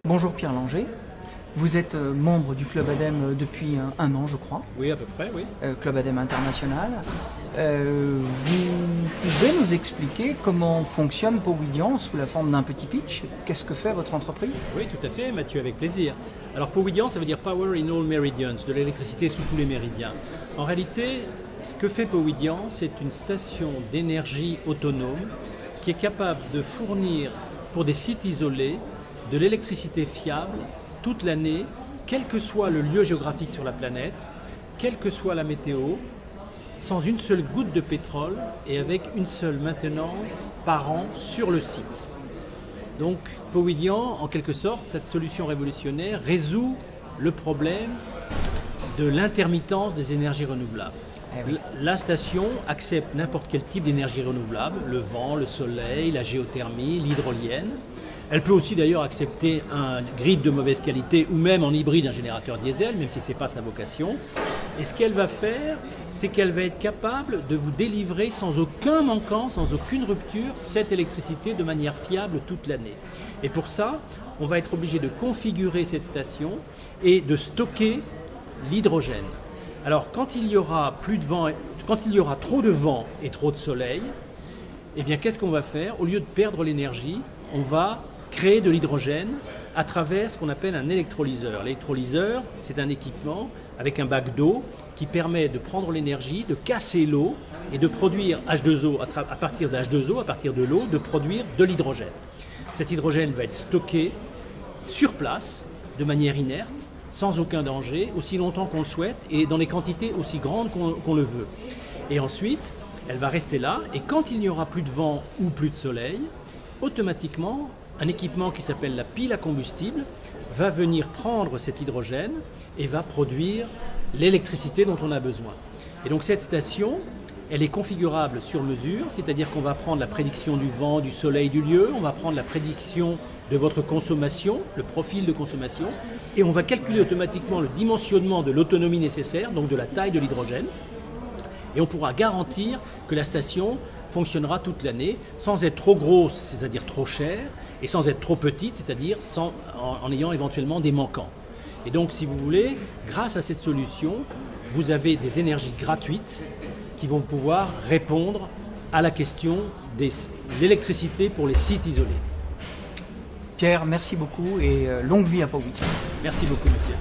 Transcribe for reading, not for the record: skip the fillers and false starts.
Bonjour Pierre Langer, vous êtes membre du Club ADEME depuis un an je crois. Oui, à peu près, oui. Club ADEME International. Vous pouvez nous expliquer comment fonctionne Powidian sous la forme d'un petit pitch? Qu'est-ce que fait votre entreprise? Oui, tout à fait, Mathieu, avec plaisir. Alors Powidian, ça veut dire Power in All Meridians, de l'électricité sous tous les méridiens. En réalité, ce que fait Powidian, c'est une station d'énergie autonome qui est capable de fournir pour des sites isolés de l'électricité fiable toute l'année, quel que soit le lieu géographique sur la planète, quelle que soit la météo, sans une seule goutte de pétrole et avec une seule maintenance par an sur le site. Donc Powidian, en quelque sorte, cette solution révolutionnaire résout le problème de l'intermittence des énergies renouvelables. La station accepte n'importe quel type d'énergie renouvelable, le vent, le soleil, la géothermie, l'hydrolienne. Elle peut aussi d'ailleurs accepter un grid de mauvaise qualité ou même en hybride un générateur diesel, même si ce n'est pas sa vocation. Et ce qu'elle va faire, c'est qu'elle va être capable de vous délivrer sans aucun manquant, sans aucune rupture, cette électricité de manière fiable toute l'année. Et pour ça, on va être obligé de configurer cette station et de stocker l'hydrogène. Alors quand il y aura plus de vent, quand il y aura trop de vent et trop de soleil, eh bien qu'est-ce qu'on va faire? Au lieu de perdre l'énergie, on va créer de l'hydrogène à travers ce qu'on appelle un électrolyseur. L'électrolyseur, c'est un équipement avec un bac d'eau qui permet de prendre l'énergie, de casser l'eau et de produire H2O à partir d'H2O, à partir de l'eau, de produire de l'hydrogène. Cet hydrogène va être stocké sur place, de manière inerte, sans aucun danger, aussi longtemps qu'on le souhaite et dans les quantités aussi grandes qu'on le veut. Et ensuite, elle va rester là et quand il n'y aura plus de vent ou plus de soleil, automatiquement, un équipement qui s'appelle la pile à combustible va venir prendre cet hydrogène et va produire l'électricité dont on a besoin. Et donc cette station, elle est configurable sur mesure, c'est-à-dire qu'on va prendre la prédiction du vent, du soleil, du lieu, on va prendre la prédiction de votre consommation, le profil de consommation, et on va calculer automatiquement le dimensionnement de l'autonomie nécessaire, donc de la taille de l'hydrogène, et on pourra garantir que la station fonctionnera toute l'année sans être trop grosse, c'est-à-dire trop chère, et sans être trop petite, c'est-à-dire en ayant éventuellement des manquants. Et donc, si vous voulez, grâce à cette solution, vous avez des énergies gratuites qui vont pouvoir répondre à la question de l'électricité pour les sites isolés. Pierre, merci beaucoup et longue vie à Powidian. Merci beaucoup, Mathieu.